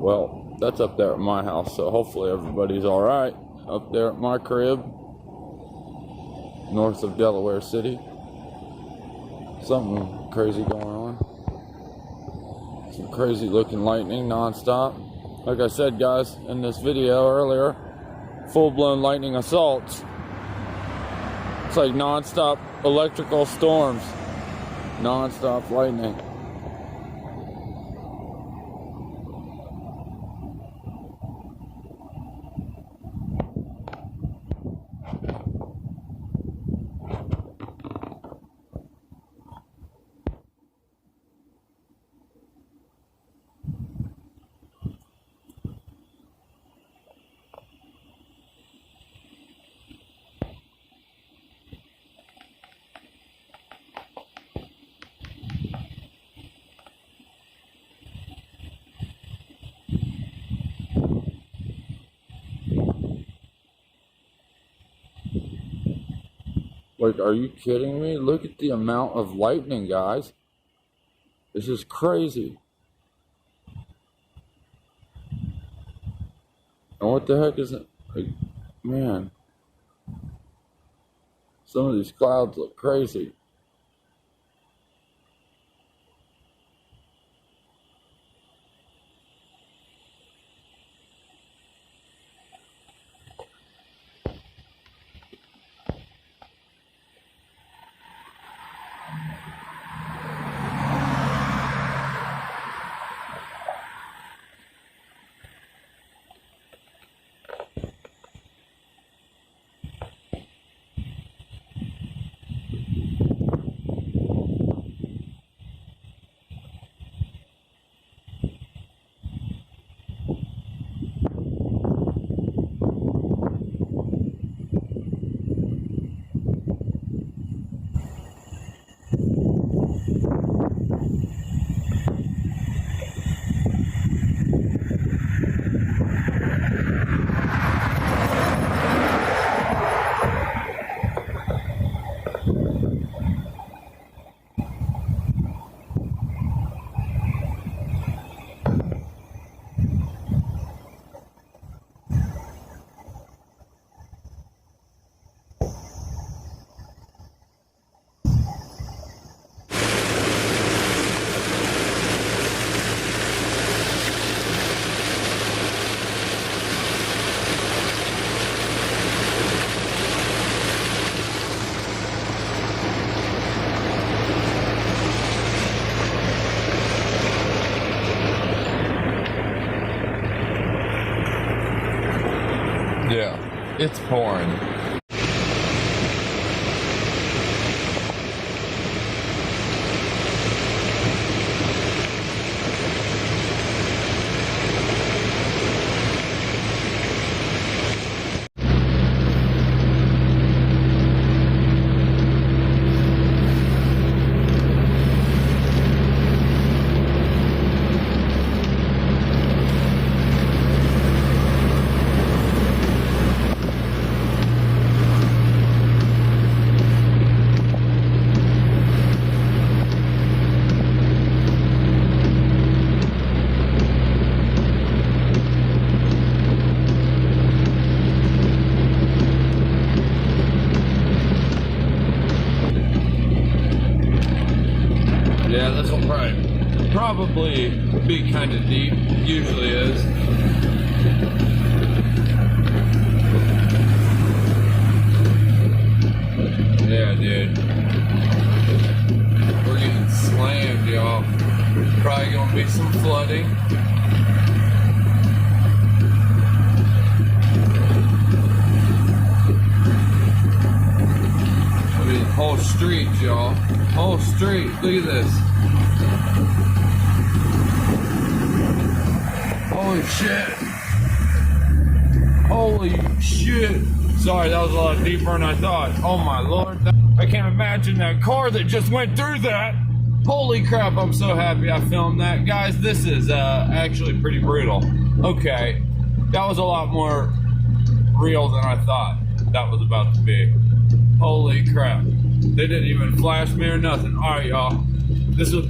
Well, that's up there at my house, so hopefully everybody's alright up there at my crib, north of Delaware City. Something crazy going on. Some crazy looking lightning non-stop. Like I said, guys, in this video earlier, full-blown lightning assaults. It's like non-stop electrical storms, non-stop lightning. Like, are you kidding me? Look at the amount of lightning, guys. This is crazy. And what the heck is it? Like, man. Some of these clouds look crazy. Yeah, it's pouring. Yeah, this will probably be kind of deep. Usually is. Yeah, dude. We're getting slammed, y'all. Probably gonna be some flooding. I mean, whole street, y'all. Whole street. Look at this. Holy shit. Holy shit. Sorry, that was a lot deeper than I thought. Oh my lord. I can't imagine that car that just went through that. Holy crap, I'm so happy I filmed that. Guys, this is actually pretty brutal. Okay, that was a lot more real than I thought that was about to be. Holy crap. They didn't even flash me or nothing. Alright, y'all. This is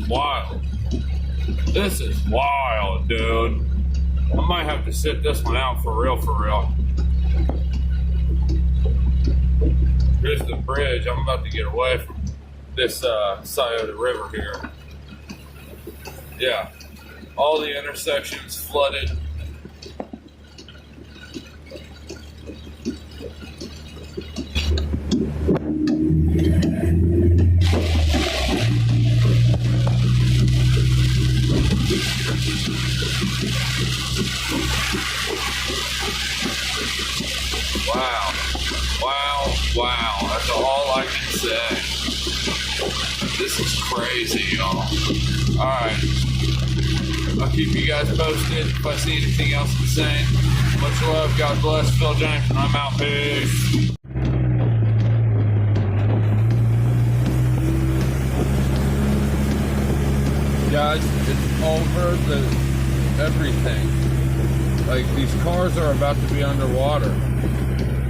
wild. This is wild, dude. I might have to sit this one out for real, for real. Here's the bridge. I'm about to get away from this Scioto River here. Yeah, all the intersections flooded. Wow, wow, wow, that's all I can say. This is crazy, y'all. Alright, I'll keep you guys posted if I see anything else insane. Much love, God bless, Phil James, and I'm out. Peace. Guys, it's over everything. Like, these cars are about to be underwater.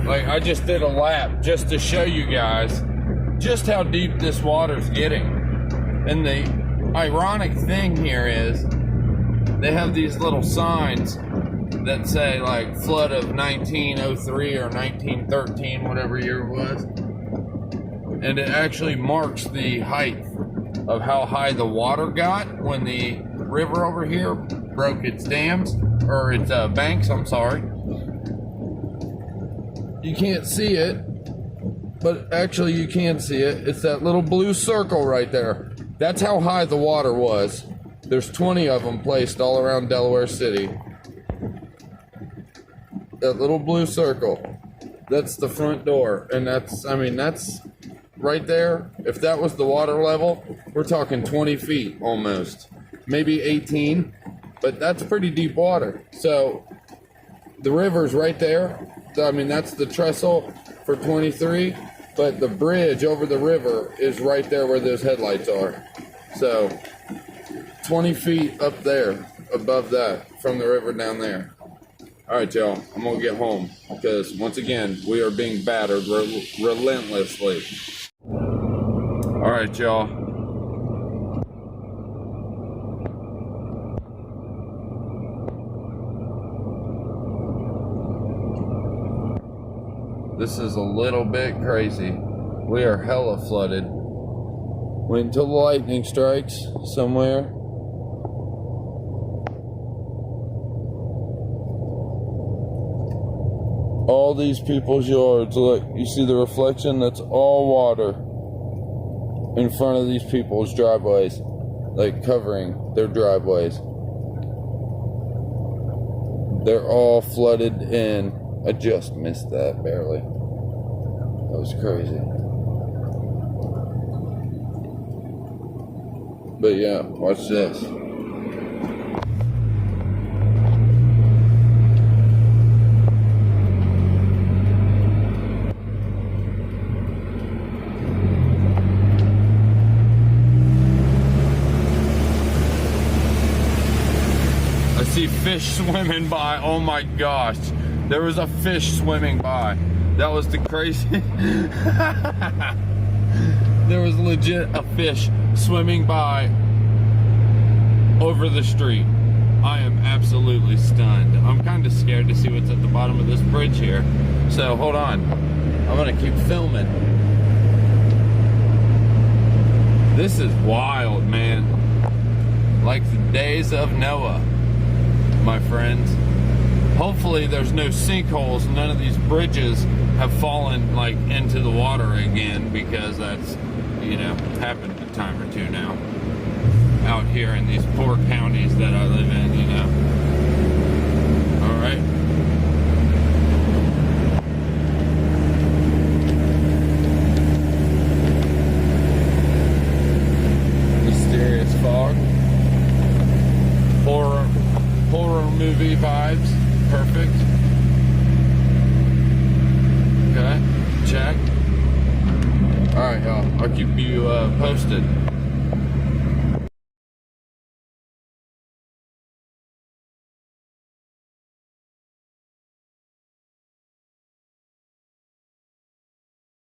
Like, I just did a lap just to show you guys just how deep this water's getting. And the ironic thing here is they have these little signs that say, like, flood of 1903 or 1913, whatever year it was. And it actually marks the height of how high the water got when the river over here broke its dams, or its banks, I'm sorry. You can't see it, but actually you can see it. It's that little blue circle right there. That's how high the water was. There's 20 of them placed all around Delaware City. That little blue circle, that's the front door. And that's, I mean, that's right there. If that was the water level, we're talking 20 feet almost, maybe 18, but that's pretty deep water. So the river's right there. I mean, that's the trestle for 23, but the bridge over the river is right there where those headlights are. So 20 feet up there, above that, from the river down there. All right, y'all, I'm gonna get home because once again, we are being battered relentlessly. All right, y'all. This is a little bit crazy. We are hella flooded. Wait until the lightning strikes somewhere. All these people's yards, look, you see the reflection? That's all water in front of these people's driveways, like covering their driveways. They're all flooded in. I just missed that barely. That was crazy. But yeah, watch this. I see fish swimming by. Oh my gosh. There was a fish swimming by. That was the crazy. There was legit a fish swimming by over the street. I am absolutely stunned. I'm kind of scared to see what's at the bottom of this bridge here. So hold on. I'm gonna keep filming. This is wild, man. Like the days of Noah, my friends. Hopefully there's no sinkholes. None of these bridges have fallen like into the water again, because that's, you know, happened a time or two now out here in these poor counties that I live in, you know. All right. Mysterious fog. Horror movie vibes. Perfect. Okay, check. All right, y'all. I'll keep you posted.